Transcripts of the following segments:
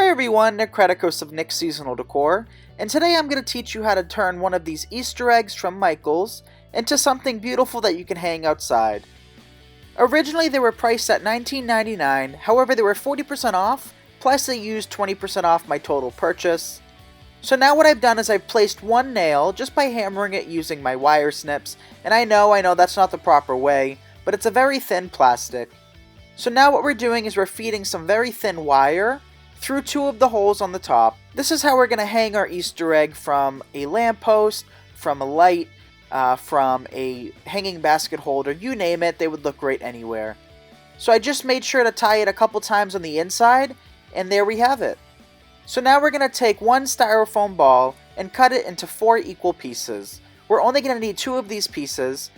Hi everyone, Nick Kretikos of Nick's Seasonal Decor, and today I'm going to teach you how to turn one of these Easter eggs from Michaels into something beautiful that you can hang outside. Originally they were priced at $19.99, however they were 40% off, plus they used 20% off my total purchase. So now what I've done is I've placed one nail just by hammering it using my wire snips, and I know that's not the proper way, but it's a very thin plastic. So now what we're doing is we're feeding some very thin wire through two of the holes on the top. This is how we're going to hang our Easter egg from a lamppost, from a light, from a hanging basket holder, you name it, they would look great anywhere. So I just made sure to tie it a couple times on the inside, and there we have it. So now we're going to take one styrofoam ball and cut it into 4 equal pieces. We're only going to need 2 of these pieces,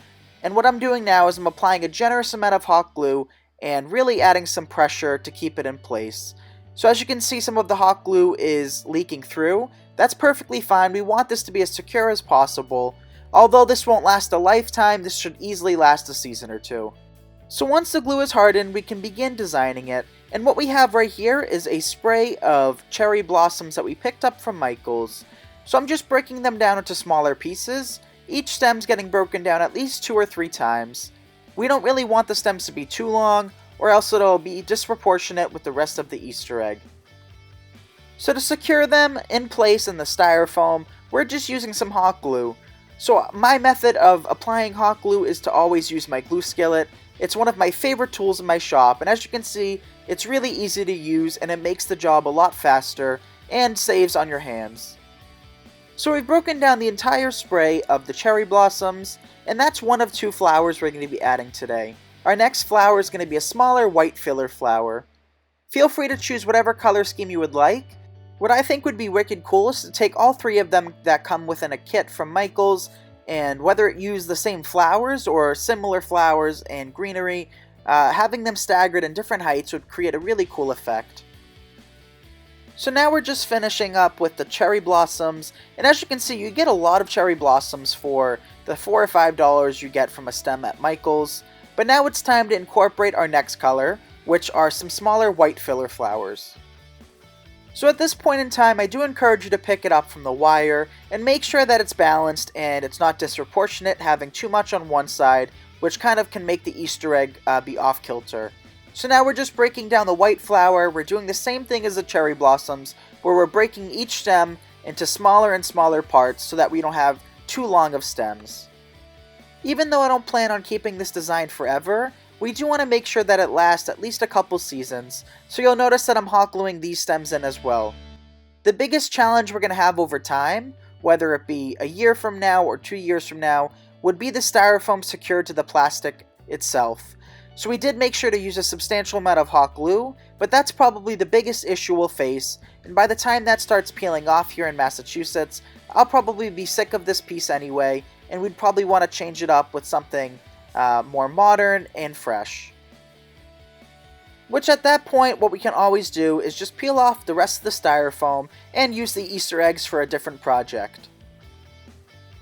and what I'm doing now is I'm applying a generous amount of hot glue and really adding some pressure to keep it in place. So as you can see, some of the hot glue is leaking through. That's perfectly fine. We want this to be as secure as possible. Although this won't last a lifetime, this should easily last a season or 2. So once the glue is hardened, we can begin designing it. And what we have right here is a spray of cherry blossoms that we picked up from Michaels. So I'm just breaking them down into smaller pieces. Each stem's getting broken down at least 2 or 3 times. We don't really want the stems to be too long, or else it'll be disproportionate with the rest of the Easter egg. So to secure them in place in the styrofoam, we're just using some hot glue. So my method of applying hot glue is to always use my glue skillet. It's one of my favorite tools in my shop, and as you can see, it's really easy to use and it makes the job a lot faster and saves on your hands. So we've broken down the entire spray of the cherry blossoms, and that's one of 2 flowers we're going to be adding today. Our next flower is going to be a smaller white filler flower. Feel free to choose whatever color scheme you would like. What I think would be wicked cool is to take all 3 of them that come within a kit from Michaels, and whether it use the same flowers or similar flowers and greenery, having them staggered in different heights would create a really cool effect. So now we're just finishing up with the cherry blossoms, and as you can see, you get a lot of cherry blossoms for the $4 or $5 you get from a stem at Michaels. But now it's time to incorporate our next color, which are some smaller white filler flowers. So at this point in time, I do encourage you to pick it up from the wire and make sure that it's balanced and it's not disproportionate, having too much on one side, which kind of can make the Easter egg be off kilter. So now we're just breaking down the white flower. We're doing the same thing as the cherry blossoms, where we're breaking each stem into smaller and smaller parts so that we don't have too long of stems. Even though I don't plan on keeping this design forever, we do want to make sure that it lasts at least a couple seasons, so you'll notice that I'm hot gluing these stems in as well. The biggest challenge we're going to have over time, whether it be a year from now or 2 years from now, would be the styrofoam secured to the plastic itself. So we did make sure to use a substantial amount of hot glue, but that's probably the biggest issue we'll face, and by the time that starts peeling off here in Massachusetts, I'll probably be sick of this piece anyway, and we'd probably want to change it up with something more modern and fresh. Which at that point, what we can always do is just peel off the rest of the styrofoam and use the Easter eggs for a different project.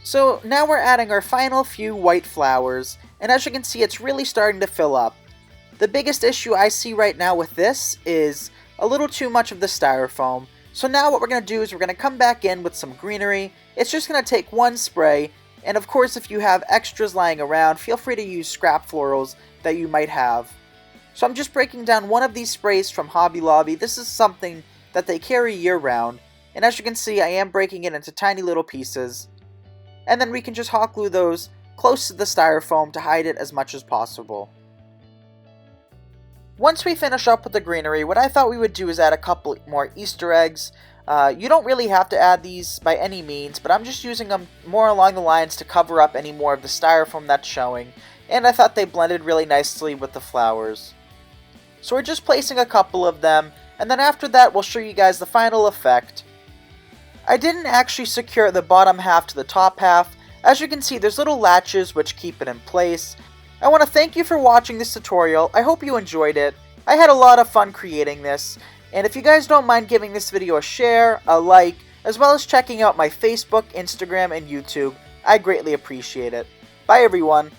So now we're adding our final few white flowers, and as you can see, it's really starting to fill up. The biggest issue I see right now with this is a little too much of the styrofoam. So now what we're going to do is we're going to come back in with some greenery. It's just going to take one spray. And of course, if you have extras lying around, feel free to use scrap florals that you might have. So I'm just breaking down one of these sprays from Hobby Lobby. This is something that they carry year-round. And as you can see, I am breaking it into tiny little pieces. And then we can just hot glue those close to the styrofoam to hide it as much as possible. Once we finish up with the greenery, what I thought we would do is add a couple more Easter eggs. You don't really have to add these by any means, but I'm just using them more along the lines to cover up any more of the styrofoam that's showing, and I thought they blended really nicely with the flowers. So we're just placing a couple of them, and then after that we'll show you guys the final effect. I didn't actually secure the bottom half to the top half. As you can see, there's little latches which keep it in place. I want to thank you for watching this tutorial. I hope you enjoyed it. I had a lot of fun creating this. And if you guys don't mind giving this video a share, a like, as well as checking out my Facebook, Instagram, and YouTube, I greatly appreciate it. Bye everyone.